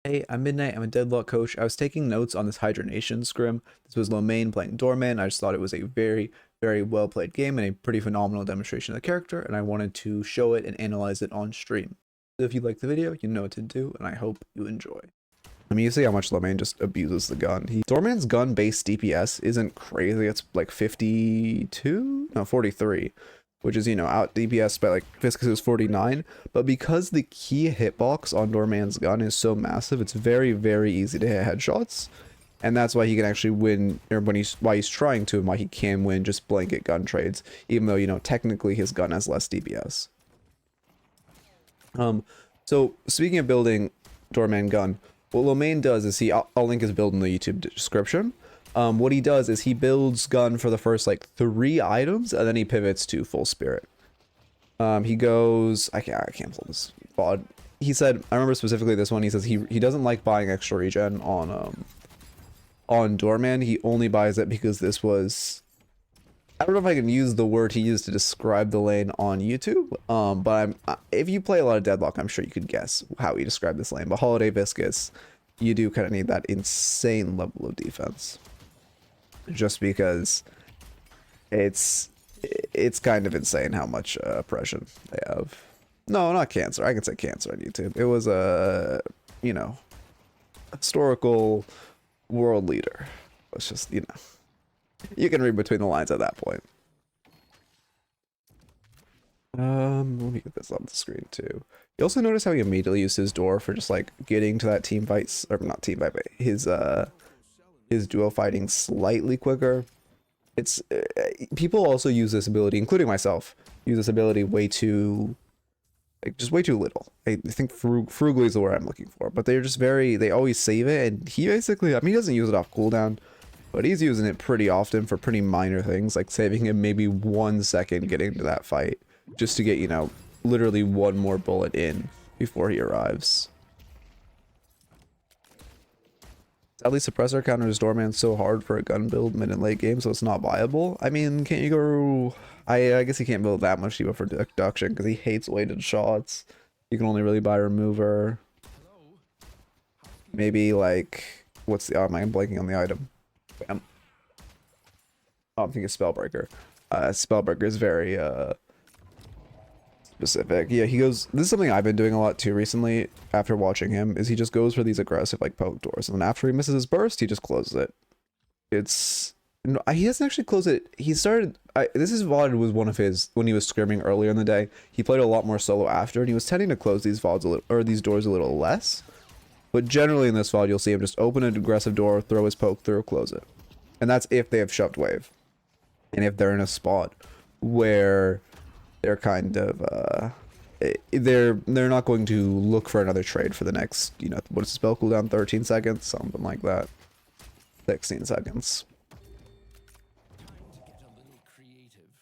Hey, I'm Midnight. I'm a Deadlock coach. I was taking notes on this Hydronation scrim. This was Lomain playing Doorman. I just thought it was a very, very well played game and a pretty phenomenal demonstration of the character, and I wanted to show it and analyze it on stream. So if you like the video, you know what to do, and I hope you enjoy. I mean, you see how much Lomain just abuses the gun. Doorman's gun-based DPS isn't crazy. It's like 52? No, 43. Which is, you know, out DPS by like Viscus's 49, but because the key hitbox on Doorman's gun is so massive, it's very, very easy to hit headshots, and that's why he can actually win, or why he's trying to, and why he can win just blanket gun trades, even though, you know, technically his gun has less DPS. So speaking of building Doorman gun, what Lomain does is I'll link his build in the YouTube description. What he does is he builds gun for the first like 3 items, and then he pivots to full spirit. He goes, I canceled this VOD. He said, I remember specifically this one, he says he doesn't like buying extra regen on Doorman. He only buys it because this was, I don't know if I can use the word he used to describe the lane on YouTube, but if you play a lot of Deadlock, I'm sure you could guess how he described this lane. But Holiday Viscus, you do kind of need that insane level of defense. Just because it's kind of insane how much oppression they have. No, not cancer. I can say cancer on YouTube. It was a, you know, historical world leader. It's just, you know, you can read between the lines at that point. Let me get this on the screen too. You also notice how he immediately used his door for just like getting to that team fights, or not team fight, but his duo fighting slightly quicker. It's people also use this ability, including myself, use this ability way too, like, just way too little. I think frugally is the word I'm looking for, but they're just they always save it, and he basically, I mean, he doesn't use it off cooldown, but he's using it pretty often for pretty minor things, like saving him maybe 1 second getting to that fight, just to get, you know, literally 1 more bullet in before he arrives. Sadly, suppressor counters Doorman so hard for a gun build mid and late game, so it's not viable. I mean, can't you go... I guess he can't build that much debuff for deduction because he hates weighted shots. You can only really buy remover. Maybe like... What's the... Oh, I'm blanking on the item. Bam. Oh, I'm thinking Spellbreaker. Spellbreaker is very... specific. Yeah, he goes, this is something I've been doing a lot too recently after watching him, is he just goes for these aggressive like poke doors, and then after he misses his burst, he just closes it. It's, no, he doesn't actually close it. He started, this is VOD was one of his, when he was scrimming earlier in the day, he played a lot more solo after, and he was tending to close these VODs a little, or these doors a little less, but generally in this VOD, you'll see him just open an aggressive door, throw his poke through, close it. And that's if they have shoved wave. And if they're in a spot where they're kind of they're not going to look for another trade for the next, you know, what is the spell cooldown, 13 seconds, something like that, 16 seconds.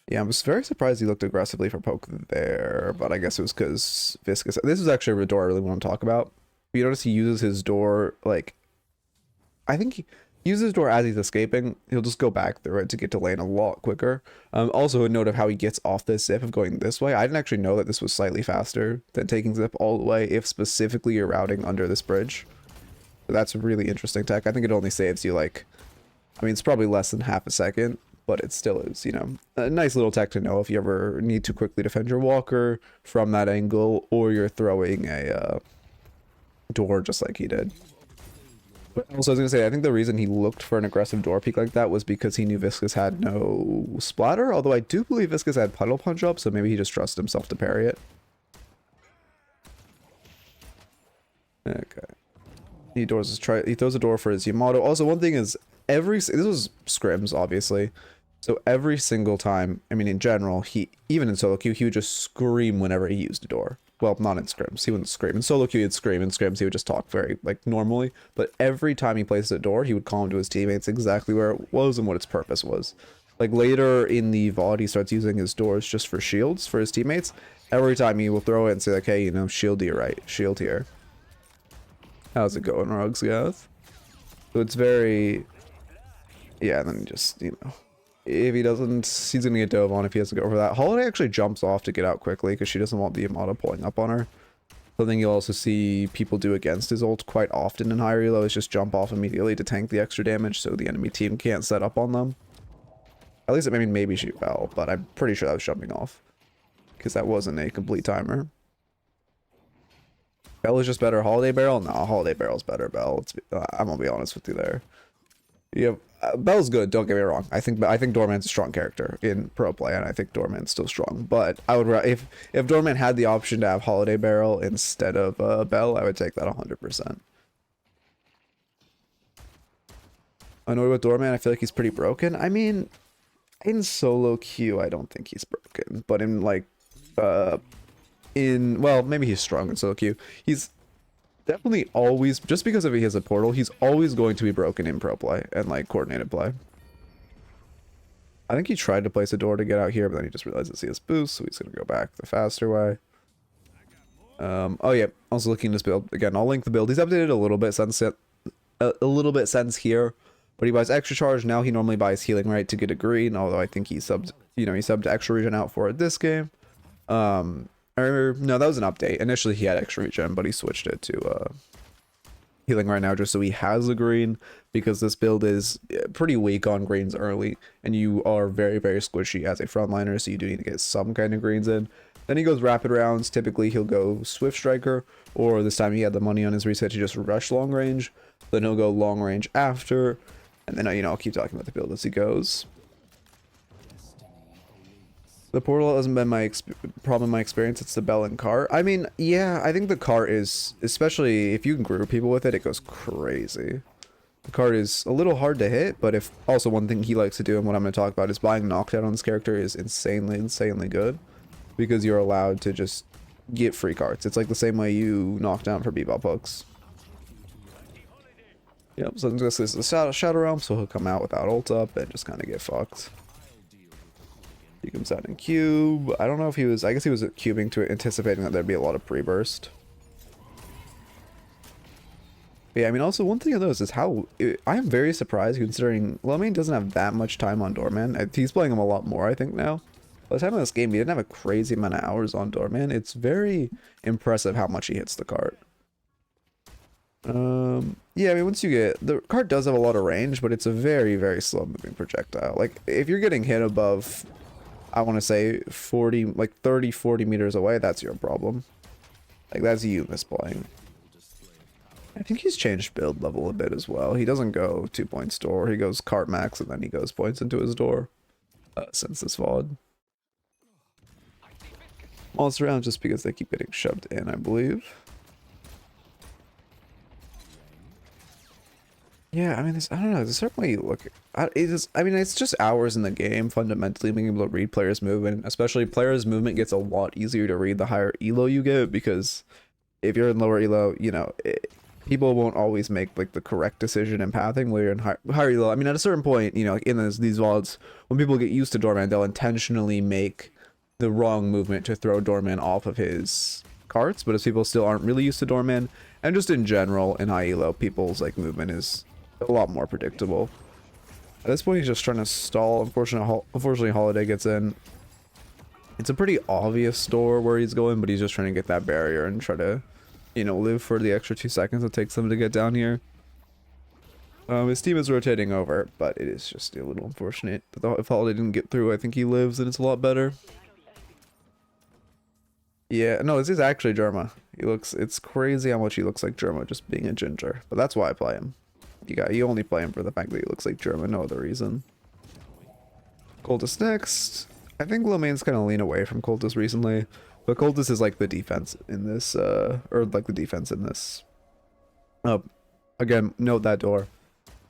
Yeah, I was very surprised he looked aggressively for poke there, but I guess it was because Viscus, this is actually a door I really want to talk about. You notice he uses his door, like, I think he uses his door as he's escaping. He'll just go back through it to get to lane a lot quicker. Also a note of how he gets off this zip of going this way. I didn't actually know that this was slightly faster than taking zip all the way if specifically you're routing under this bridge. So that's really interesting tech. I think it only saves you like, I mean, it's probably less than half a second, but it still is, you know, a nice little tech to know if you ever need to quickly defend your walker from that angle, or you're throwing a door just like he did. But also, I was going to say, I think the reason he looked for an aggressive door peek like that was because he knew Viscus had no splatter, although I do believe Viscus had puddle punch up, so maybe he just trusted himself to parry it. Okay. He throws a door for his Yamato. Also, one thing is, this was scrims, obviously, so every single time, I mean, in general, even in solo queue, he would just scream whenever he used a door. Well, not in scrims, he wouldn't scream. In solo queue, he'd scream. In scrims, he would just talk very, like, normally. But every time he places a door, he would call him to his teammates exactly where it was and what its purpose was. Like, later in the VOD, he starts using his doors just for shields for his teammates. Every time he will throw it and say, like, hey, you know, shield to your right, shield here. How's it going, Rugsgath? So it's very... Yeah, and then just, you know... If he doesn't, he's gonna get dove on if he has to go for that. Holiday actually jumps off to get out quickly because she doesn't want the Yamato pulling up on her. Something you'll also see people do against his ult quite often in higher elo is just jump off immediately to tank the extra damage so the enemy team can't set up on them. At least maybe she fell, but I'm pretty sure that was jumping off. Because that wasn't a complete timer. Bell is just better. Holiday Barrel? No, Holiday Barrel's better, Bell. I'm gonna be honest with you there. Yeah, Bell's good, don't get me wrong. I think Doorman's a strong character in pro play, and I think Doorman's still strong. But I would if Doorman had the option to have Holiday Barrel instead of Bell, I would take that 100%. Annoyed with Doorman, I feel like he's pretty broken. I mean, in solo queue, I don't think he's broken, but in like well, maybe he's strong in solo queue. He's definitely always, just because he has a portal, he's always going to be broken in pro play and like coordinated play. I think he tried to place a door to get out here, but then he just realizes he has boost, so he's gonna go back the faster way. Oh yeah, also looking at this build again. I'll link the build. He's updated a little bit since here, but he buys extra charge now. He normally buys healing right to get a green, although I think he subbed extra regen out for it this game. Or no, that was an update. Initially he had extra regen, but he switched it to healing right now just so he has a green, because this build is pretty weak on greens early and you are very, very squishy as a frontliner, so you do need to get some kind of greens in. Then he goes rapid rounds. Typically he'll go Swift Striker, or this time he had the money on his reset to just rush long range. Then he'll go long range after, and then I'll keep talking about the build as he goes. The portal hasn't been my problem in my experience. It's the Bell and cart. I mean, yeah, I think the cart is, especially if you can group people with it, it goes crazy. The cart is a little hard to hit, but if also one thing he likes to do, and what I'm going to talk about, is buying knockdown on this character is insanely good, because you're allowed to just get free carts. It's like the same way you knock down for bebop hooks. Yep, so this is the Shadow Realm, so he'll come out without ult up and just kind of get fucked. He comes out in cube. I don't know if he was, I guess he was cubing to it, anticipating that there'd be a lot of pre-burst. But yeah, I mean, also one thing I noticed is how, I am very surprised considering Lomane doesn't have that much time on Doorman. He's playing him a lot more, I think, now. By the time of this game, he didn't have a crazy amount of hours on Doorman. It's very impressive how much he hits the cart. Yeah, I mean, once you get, the cart does have a lot of range, but it's a very slow moving projectile. Like, if you're getting hit above, I want to say 40, like 30-40 meters away, that's your problem. Like, that's you misplaying. I think he's changed build level a bit as well. He doesn't go 2 points door, he goes cart max and then he goes points into his door since this VOD. Monster round just because they keep getting shoved in, I believe. Yeah, I mean, I don't know, there's a certain way you look at it. I mean, it's just hours in the game, fundamentally, being able to read players' movement. Especially players' movement gets a lot easier to read the higher elo you get, because if you're in lower elo, people won't always make like the correct decision in pathing where you're in higher elo. I mean, at a certain point, like in these VODs, when people get used to Doorman, they'll intentionally make the wrong movement to throw Doorman off of his carts. But if people still aren't really used to Doorman, and just in general in high elo, people's like movement is a lot more predictable. At this point, he's just trying to stall. Unfortunately, Holiday gets in. It's a pretty obvious door where he's going, but he's just trying to get that barrier and try to, live for the extra 2 seconds it takes him to get down here. His team is rotating over, but it is just a little unfortunate. If Holiday didn't get through, I think he lives, and it's a lot better. Yeah, no, this is actually Germa. It's crazy how much he looks like Germa just being a ginger, but that's why I play him. You only play him for the fact that he looks like German, no other reason. Cultist next. I think Lomane's kind of leaned away from Cultist recently, but Cultist is like the defense in this, again, note that door.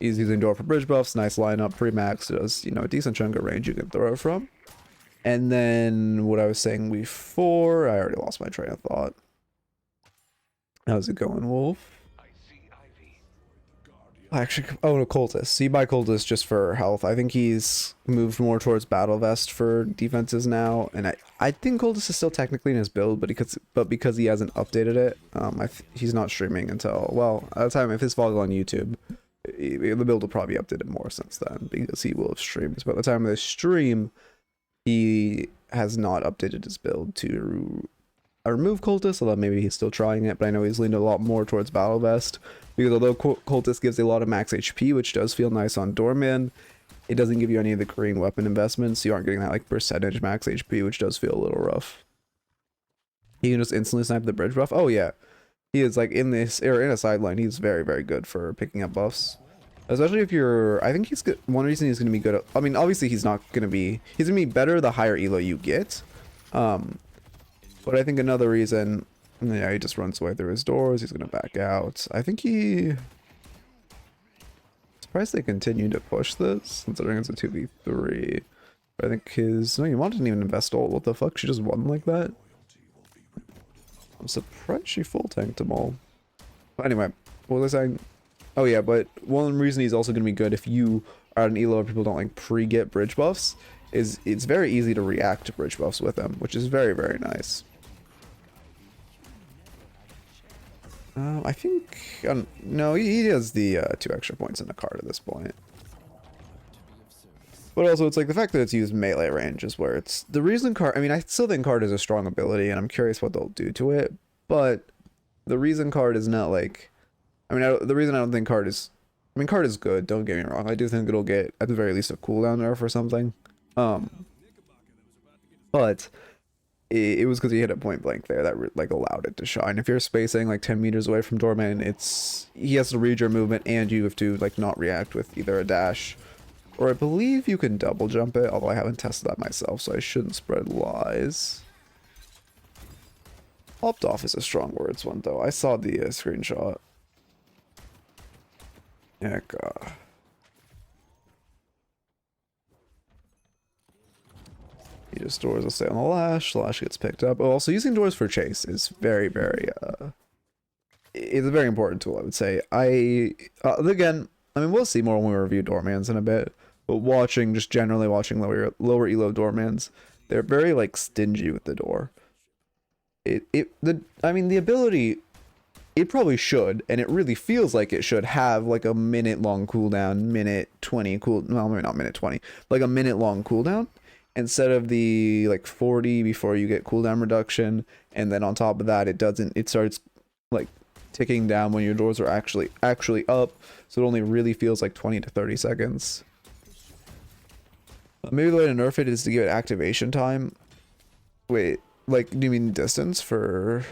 He's using door for bridge buffs, nice lineup, pre-max, does, a decent chunk of range you can throw from. And then what I was saying before, I already lost my train of thought. How's it going, Wolf? Actually, oh no, Cultist. So you buy Cultist just for health. I think he's moved more towards Battle Vest for defenses now, and I think Cultist is still technically in his build, but because he hasn't updated it, he's not streaming until, well, at the time if his VOD on YouTube, the build will probably be updated more since then, because he will have streamed. But at the time of this stream, he has not updated his build to remove Cultist, although maybe he's still trying it, but I know he's leaned a lot more towards Battle Vest, because although Cultist gives a lot of max HP, which does feel nice on Doorman, it doesn't give you any of the green weapon investments, so you aren't getting that like percentage max HP, which does feel a little rough. He can just instantly snipe the bridge buff. Oh yeah, he is like in this, or in a sideline, he's very, very good for picking up buffs. Especially if you're, I think he's good. One reason he's going to be good at, I mean, obviously he's not going to be, he's going to be better the higher elo you get. But I think another reason, yeah, he just runs away through his doors. He's going to back out. I think he, surprised they continue to push this, considering it's a 2v3. But I think his, no, Yvonne didn't even invest ult. What the fuck? She just won like that? I'm surprised she full tanked them all. But anyway, what was I saying? Oh yeah, but one reason he's also going to be good if you are at an elo where people don't like pre-get bridge buffs is it's very easy to react to bridge buffs with him, which is very, very nice. I think, no, he has the 2 extra points in the card at this point. But also, it's like the fact that it's used melee range is where it's the reason card. I mean, I still think card is a strong ability, and I'm curious what they'll do to it. But the reason card is not like, I mean, the reason I don't think card is, I mean, card is good. Don't get me wrong. I do think it'll get at the very least a cooldown nerf or something. But it was because he hit it point blank there that like allowed it to shine. If you're spacing like 10 meters away from Doorman, he has to read your movement, and you have to like not react with either a dash. Or I believe you can double jump it, although I haven't tested that myself, so I shouldn't spread lies. Hopped off is a strong words one, though. I saw the screenshot. Heck, he just doors will stay on the lash. Lash gets picked up. Oh, also using doors for chase is very, very, it's a very important tool, I would say. Again, I mean, we'll see more when we review Doormans in a bit. But just generally watching lower elo Doormans, they're very like stingy with the door. I mean, the ability, it probably should, and it really feels like it should have like a minute long cooldown, minute 20 well, maybe not minute 20, like a minute long cooldown, instead of the like 40 before you get cooldown reduction, and then on top of that, it starts like ticking down when your doors are actually up, so it only really feels like 20 to 30 seconds. Maybe the way to nerf it is to give it activation time. Wait, like, do you mean distance for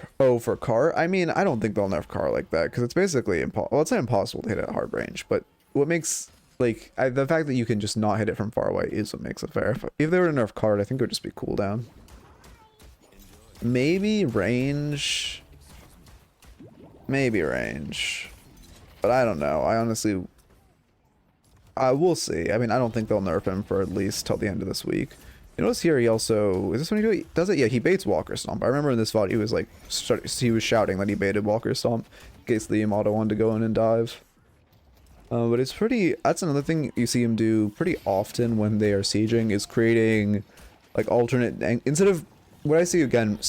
car? I mean, I don't think they'll nerf car like that, because it's basically well, it's not impossible to hit at hard range, but what makes, like, the fact that you can just not hit it from far away is what makes it fair. If they were to nerf card, I think it would just be cooldown. Maybe range, but I don't know. I honestly, we'll see. I mean, I don't think they'll nerf him for at least till the end of this week. You notice here he also, is this when he does it? Yeah, he baits Walker Stomp. I remember in this VOD he was like, he was shouting that he baited Walker Stomp in case the Yamato wanted to go in and dive. But it's pretty, that's another thing you see him do pretty often when they are sieging, is creating like alternate, instead of what I see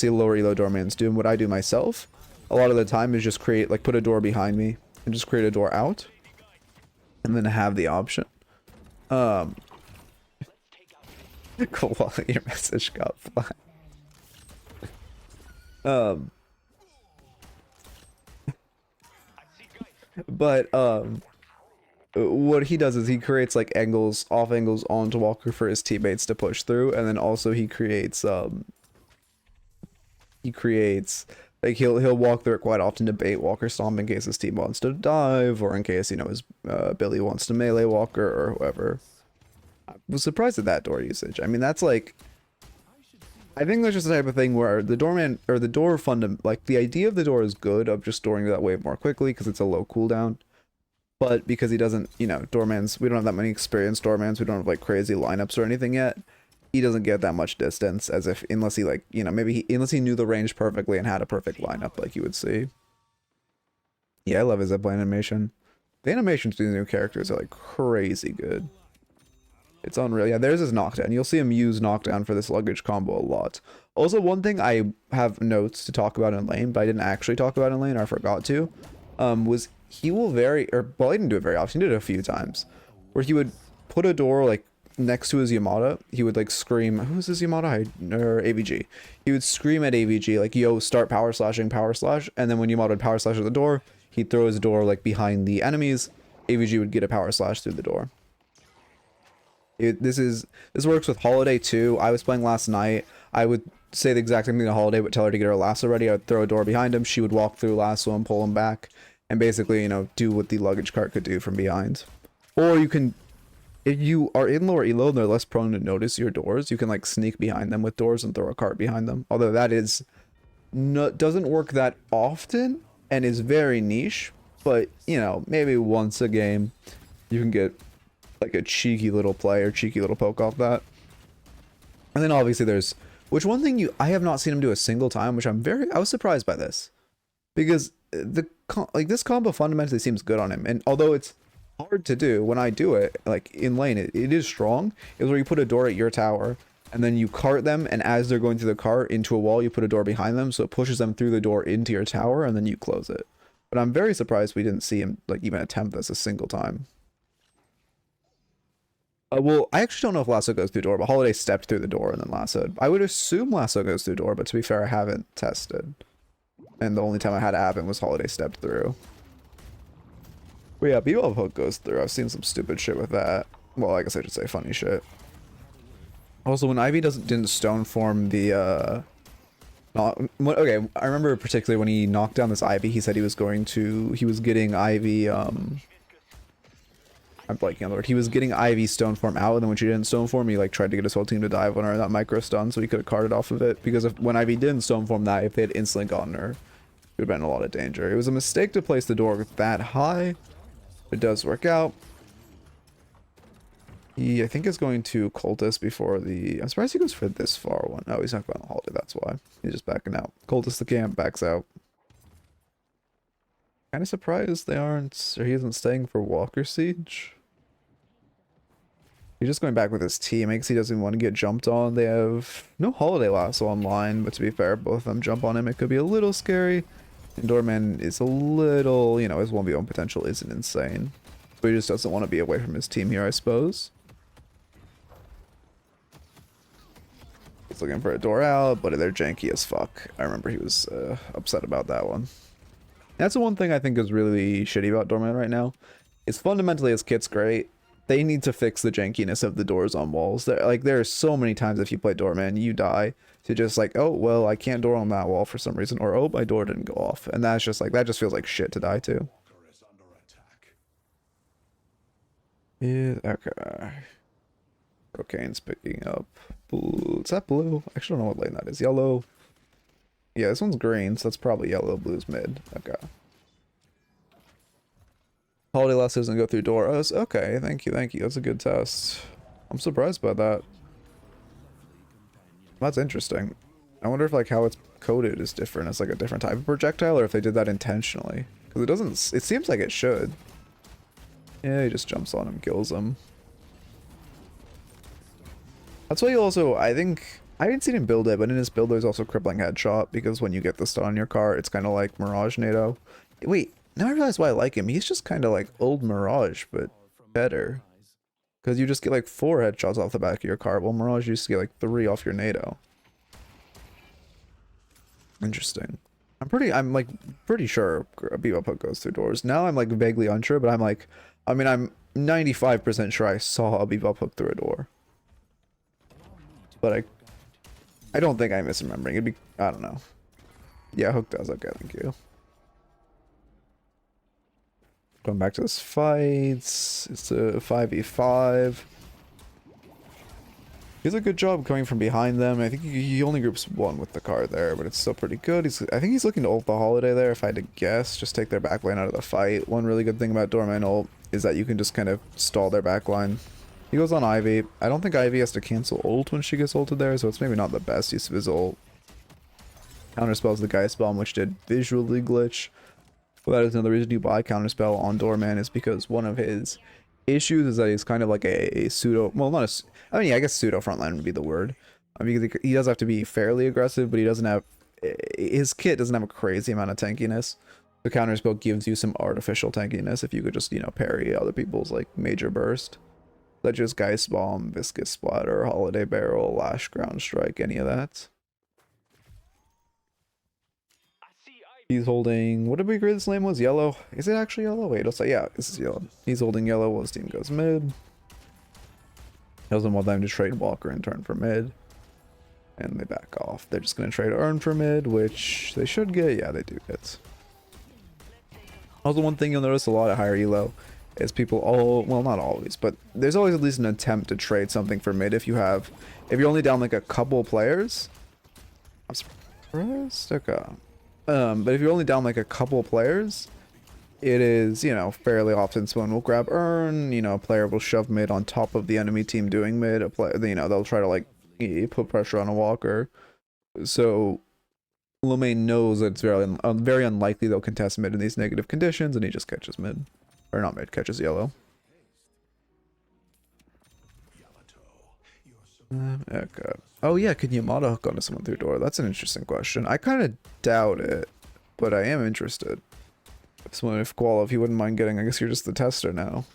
lower elo Doormans do, and what I do myself a lot of the time is just create, like, put a door behind me and just create a door out, and then have the option. Cool, your message got flagged. But what he does is he creates like off angles onto Walker for his teammates to push through, and then also he creates like he'll walk through it quite often to bait Walker Stomp in case his team wants to dive, or in case, you know, his Billy wants to melee Walker or whoever. I was surprised at that door usage. I mean, that's like, I think that's just the type of thing where the Doorman, or the door like the idea of the door is good, of just storing that wave more quickly because it's a low cooldown. But because he doesn't, you know, Doormans, we don't have that many experienced Doormans, we don't have like crazy lineups or anything yet. He doesn't get that much distance, as if, unless he like, you know, unless he knew the range perfectly and had a perfect lineup like you would see. Yeah, I love his zipline animation. The animations to these new characters are like crazy good. It's unreal. Yeah, there's his knockdown. You'll see him use knockdown for this luggage combo a lot. Also, one thing I have notes to talk about in lane, but I didn't actually talk about in lane, or I forgot to, was he will well, he didn't do it very often, he did it a few times, where he would put a door like next to his Yamada, he would like scream, who's his Yamada? Or AVG. He would scream at AVG like, yo, start power slashing, power slash. And then when Yamada would power slash at the door, he'd throw his door like behind the enemies. AVG would get a power slash through the door. This works with Holiday too. I was playing last night. I would say the exact same thing to Holiday, but tell her to get her lasso ready. I would throw a door behind him. She would walk through lasso and pull him back. And basically, you know, do what the luggage cart could do from behind. Or you can, if you are in lower elo and they're less prone to notice your doors, you can like sneak behind them with doors and throw a cart behind them. Although that doesn't work that often and is very niche. But, you know, maybe once a game you can get like a cheeky little play or cheeky little poke off that. And then obviously there's, which one thing I have not seen him do a single time, which I was surprised by this. Because this combo fundamentally seems good on him, and although it's hard to do when I do it, like in lane, it is strong. Is where you put a door at your tower, and then you cart them, and as they're going through the cart into a wall, you put a door behind them, so it pushes them through the door into your tower, and then you close it. But I'm very surprised we didn't see him like even attempt this a single time. Well, I actually don't know if lasso goes through door, but Holiday stepped through the door and then lassoed. I would assume lasso goes through door, but to be fair, I haven't tested. And the only time I had it happen was Holiday stepped through. But yeah, Bebop Hook goes through. I've seen some stupid shit with that. Well, I guess I should say funny shit. Also, when Ivy didn't stone form the, okay, I remember particularly when he knocked down this Ivy, he said he was getting Ivy, I'm blanking on the word. He was getting Ivy stone form out, and then when she didn't stone form, he like tried to get his whole team to dive on her in that micro stun, so he could have carted off of it. Because when Ivy didn't stone form that, if they had instantly gotten her, it would have been in a lot of danger. It was a mistake to place the door that high. It does work out. He, I think, is going to Cultist before the... I'm surprised he goes for this far one. Oh, he's not going to Holiday, that's why. He's just backing out. Cultist the camp, backs out. Kind of surprised they aren't, or he isn't staying for Walker Siege. He's just going back with his team because he doesn't want to get jumped on. They have no Holiday lasso online, but to be fair, both of them jump on him. It could be a little scary. And Doorman is a little, you know, his 1v1 potential isn't insane. So he just doesn't want to be away from his team here, I suppose. He's looking for a door out, but they're janky as fuck. I remember he was upset about that one. That's the one thing I think is really shitty about Doorman right now. Is fundamentally his kit's great. They need to fix the jankiness of the doors on walls. There are so many times if you play Doorman, you die to just like, oh, well, I can't door on that wall for some reason. Or, oh, my door didn't go off. And that's just like, that just feels like shit to die to. Yeah, okay. Cocaine's picking up. Blue. Is that blue? I actually don't know what lane that is. Yellow. Yeah, this one's green, so that's probably yellow. Blue's mid. Okay. Holiday Lasso doesn't go through doors. Okay, thank you, thank you. That's a good test. I'm surprised by that. That's interesting. I wonder if like how it's coded is different. It's like a different type of projectile, or if they did that intentionally. Because it doesn't. It seems like it should. Yeah, he just jumps on him, kills him. That's why you also, I think, I didn't see him build it, but in his build there's also crippling headshot, because when you get the stun on your car, it's kind of like Mirage NATO. Wait, now I realize why I like him. He's just kind of like old Mirage, but better. Because you just get like 4 headshots off the back of your car, while Mirage used to get like 3 off your NATO. Interesting. I'm like pretty sure a Bebop hook goes through doors. Now I'm like vaguely unsure, but I'm like, I mean, I'm 95% sure I saw a Bebop hook through a door. But I don't think I'm misremembering. It'd be, I don't know. Yeah, hook does. Okay, thank you. Going back to this fight. It's a 5v5. He does a good job coming from behind them. I think he only groups 1 with the car there, but it's still pretty good. I think he's looking to ult the Holiday there, if I had to guess. Just take their backline out of the fight. One really good thing about Doorman ult is that you can just kind of stall their backline. He goes on Ivy. I don't think Ivy has to cancel ult when she gets ulted there, so it's maybe not the best use of his ult. Counterspells the Geist Bomb, which did visually glitch. Well, that is another reason you buy Counterspell on Doorman, is because one of his issues is that he's kind of like a pseudo, well, not a, I mean, yeah, I guess pseudo frontline would be the word. Because he does have to be fairly aggressive, but he doesn't have, his kit doesn't have a crazy amount of tankiness. The Counterspell gives you some artificial tankiness if you could just, you know, parry other people's like major burst. Ledger's Geist Bomb, Viscous Splatter, Holiday Barrel, Lash Ground Strike, any of that. He's holding, what did we agree this name was? Yellow? Is it actually yellow? Wait, I'll say, yeah, this is yellow. He's holding yellow while his team goes mid. Doesn't want them to trade Walker and turn for mid. And they back off. They're just going to trade Earn for mid, which they should get. Yeah, they do get. Also, one thing you'll notice a lot at higher elo is people well, not always, but there's always at least an attempt to trade something for mid if you're only down like a couple players. I'm surprised. Okay. But if you're only down like a couple players, it is, you know, fairly often someone will grab Earn, you know, a player will shove mid on top of the enemy team doing mid, a player, you know, they'll try to like put pressure on a Walker. So Lomain knows that it's very unlikely they'll contest mid in these negative conditions, and he just catches mid. Or not mid, catches yellow. Okay. Oh yeah, can Yamada hook onto someone through door? That's an interesting question. I kind of doubt it, but I am interested. If Koala, if you wouldn't mind getting, I guess you're just the tester now.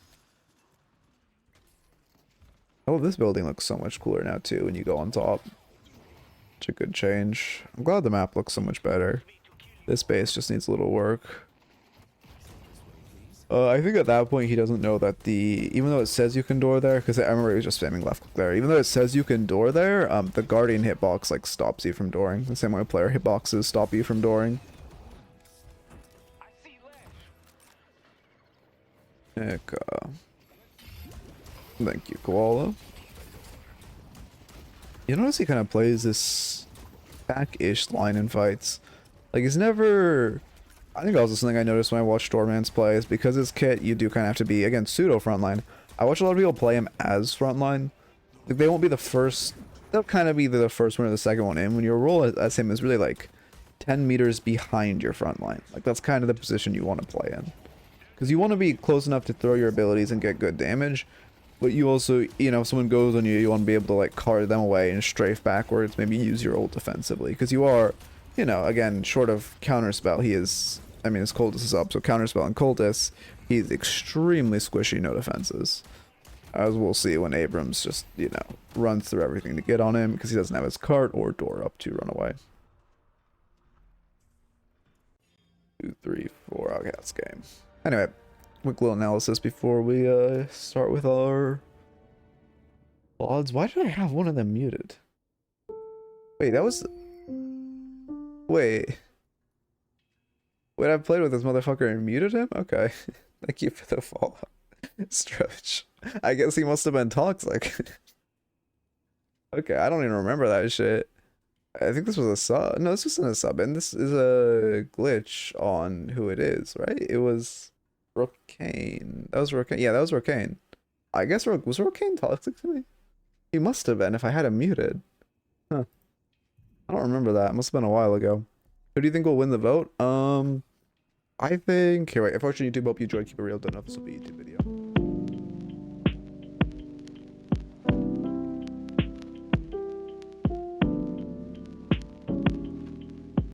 Oh, this building looks so much cooler now too when you go on top. Such a good change. I'm glad the map looks so much better. This base just needs a little work. I think at that point he doesn't know that even though it says you can door there, because I remember he was just spamming left click there. Even though it says you can door there, the Guardian hitbox like stops you from dooring. The same way player hitboxes stop you from dooring. Thank you, Koala. You notice he kind of plays this back-ish line in fights. Like he's never... I think also something I noticed when I watched Doorman's play is because his kit, you do kind of have to be, again, pseudo frontline. I watch a lot of people play him as frontline. Like, they won't be the first... They'll kind of be either the first one or the second one in. When your role as him is really, like, 10 meters behind your frontline. Like, that's kind of the position you want to play in. Because you want to be close enough to throw your abilities and get good damage. But you also, you know, if someone goes on you, you want to be able to, like, cart them away and strafe backwards. Maybe use your ult defensively. Because you are, you know, again, short of counterspell, he is... I mean, his cultist is up, so counterspell and cultist, he's extremely squishy, no defenses. As we'll see when Abrams just, you know, runs through everything to get on him, because he doesn't have his cart or door up to run away. 2, 3, 4, okay, that's game. Anyway, quick little analysis before we start with our odds. Why did I have one of them muted? Wait, that was... Wait, I've played with this motherfucker and muted him? Okay. Thank you for the follow. Stretch. I guess he must have been toxic. Okay, I don't even remember that shit. I think this was a sub. No, this wasn't a sub, and this is a glitch on who it is, right? It was Rokane. That was Rokane. Yeah, that was Rokane. I guess was Rokane toxic to me? He must have been if I had him muted. Huh. I don't remember that. It must have been a while ago. Who do you think will win the vote? I think... Here, wait. Unfortunately, YouTube, hope you enjoyed. Keep it real. Don't know if this will be a YouTube video.